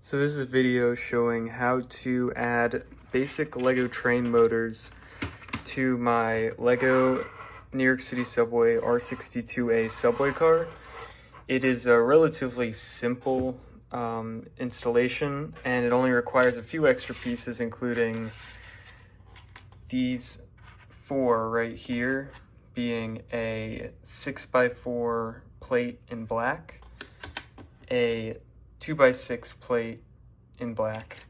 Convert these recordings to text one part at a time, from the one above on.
So this is a video showing how to add basic LEGO train motors to my LEGO New York City Subway R62A subway car. It is a relatively simple installation, and it only requires a few extra pieces, including these four right here, being a 6x4 plate in black, a 2x6 plate in black,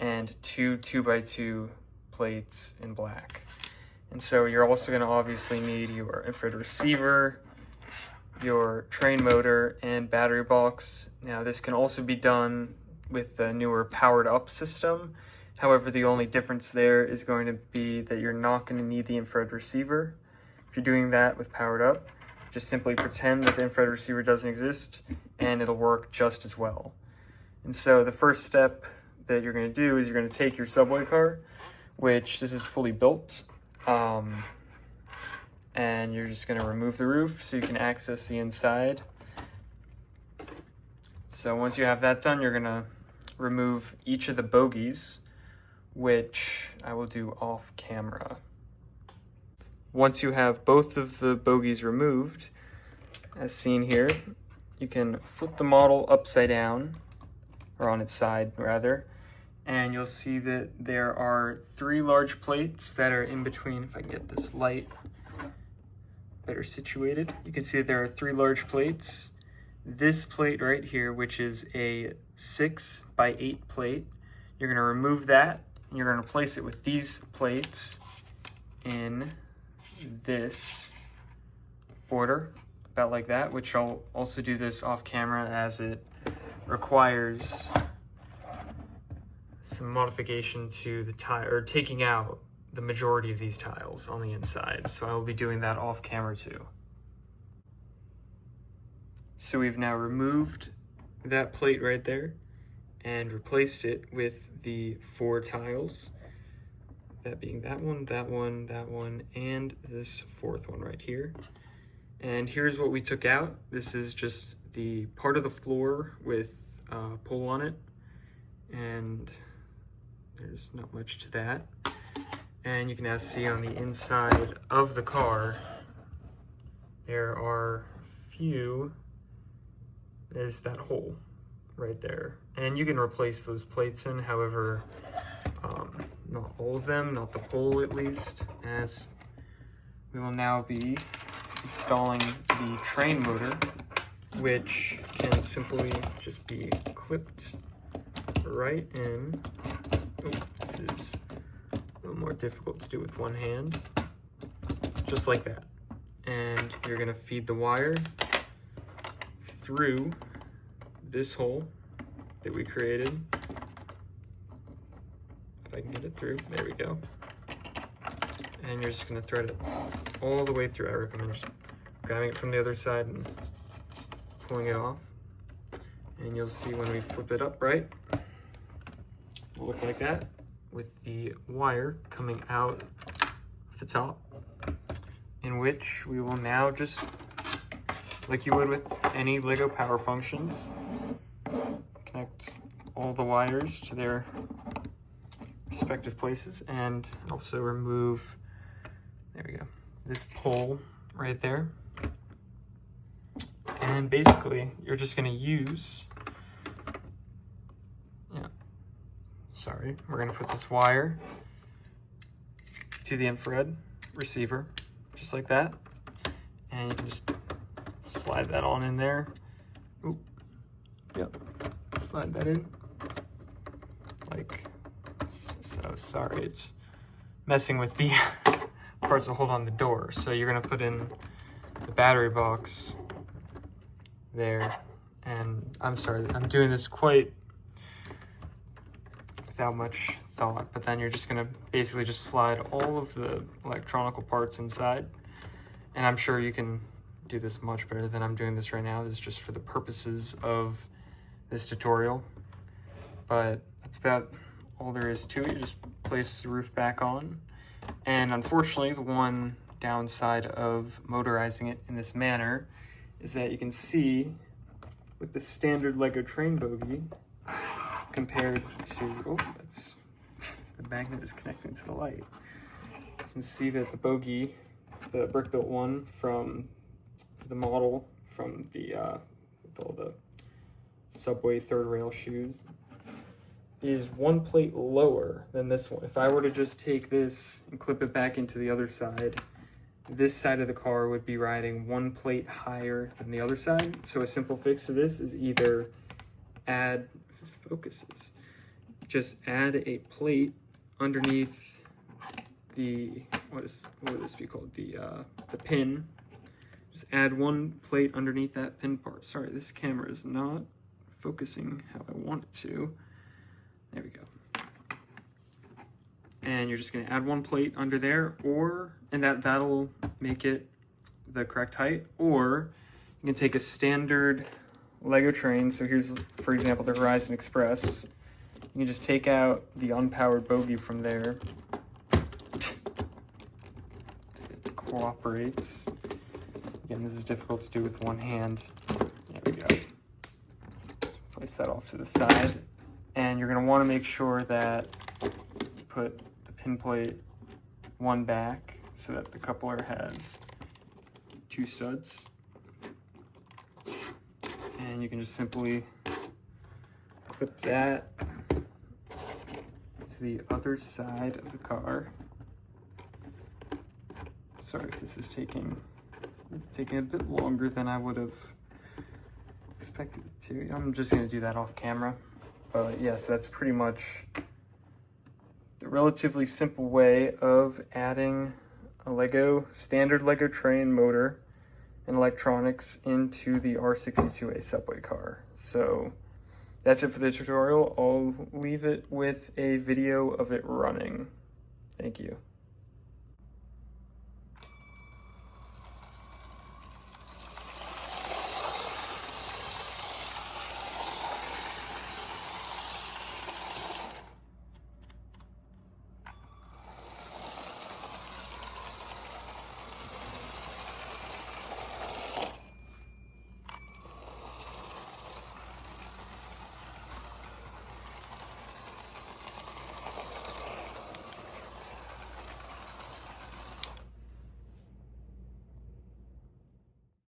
and two 2x2 plates in black. And so you're also going to obviously need your infrared receiver, your train motor, and battery box. Now this can also be done with the newer powered up system. However, the only difference there is going to be that you're not going to need the infrared receiver. If you're doing that with powered up, just simply pretend that the infrared receiver doesn't exist and it'll work just as well. And so the first step that you're going to do is you're going to take your subway car, which this is fully built, and you're just going to remove the roof so you can access the inside. So once you have that done, you're going to remove each of the bogies, which I will do off camera. Once you have both of the bogies removed, as seen here, you can flip the model upside down, or on its side rather, and you'll see that there are three large plates that are in between. If I can get this light better situated, you can see that there are three large plates. This plate right here, which is a 6x8 plate, you're going to remove that, and you're going to replace it with these plates in this order, about like that, which I'll also do this off camera as it requires some modification to the tile, or taking out the majority of these tiles on the inside. So I will be doing that off camera too. So we've now removed that plate right there and replaced it with the four tiles. That being that one, that one, that one, and this fourth one right here. And here's what we took out. This is just the part of the floor with a pole on it, and there's not much to that. And you can now see on the inside of the car, there are a few, there's that hole right there. And you can replace those plates in, however, not all of them, not the pole at least, as we will now be installing the train motor, which can simply just be clipped right in. Oh, this is a little more difficult to do with one hand, just like that. And you're gonna feed the wire through this hole that we created. If I can get it through, there we go. And you're just gonna thread it all the way through. I recommend just grabbing it from the other side and pulling it off. And you'll see when we flip it up, right? It'll look like that, with the wire coming out of the top, in which we will now just, like you would with any LEGO power functions, connect all the wires to their respective places, and also remove, there we go, this pole right there. And basically you're just going to use, we're going to put this wire to the infrared receiver, just like that, and you can just slide that on in there. Oop. Yep, slide that in like so. Sorry, it's messing with the parts that hold on the door. So you're going to put in the battery box there, and I'm sorry, I'm doing this quite without much thought, but then you're just going to basically just slide all of the electronical parts inside, and I'm sure you can do this much better than I'm doing this right now. This is just for the purposes of this tutorial, but that's about all there is to it. You just place the roof back on, and unfortunately the one downside of motorizing it in this manner is that you can see with the standard LEGO train bogey, compared to, oh, that's, the magnet is connecting to the light. You can see that the bogey, the brick-built one from the model from the, with all the Subway third rail shoes, is one plate lower than this one. If I were to just take this and clip it back into the other side, this side of the car would be riding one plate higher than the other side. So a simple fix to this is either add, if this focuses, just add a plate underneath the, what would this be called? The pin. Just add one plate underneath that pin part. Sorry, this camera is not focusing how I want it to. There we go. And you're just gonna add one plate under there, and that'll make it the correct height, or you can take a standard Lego train. So here's, for example, the Horizon Express. You can just take out the unpowered bogey from there. It cooperates. Again, this is difficult to do with one hand. There we go. Place that off to the side. And you're gonna wanna make sure that you put the pin plate one back so that the coupler has two studs. And you can just simply clip that to the other side of the car. Sorry if this is taking a bit longer than I would have expected it to. I'm just gonna do that off camera. But yeah, so that's pretty much the relatively simple way of adding a standard Lego train motor and electronics into the R62A subway car. So that's it for the tutorial. I'll leave it with a video of it running. Thank you.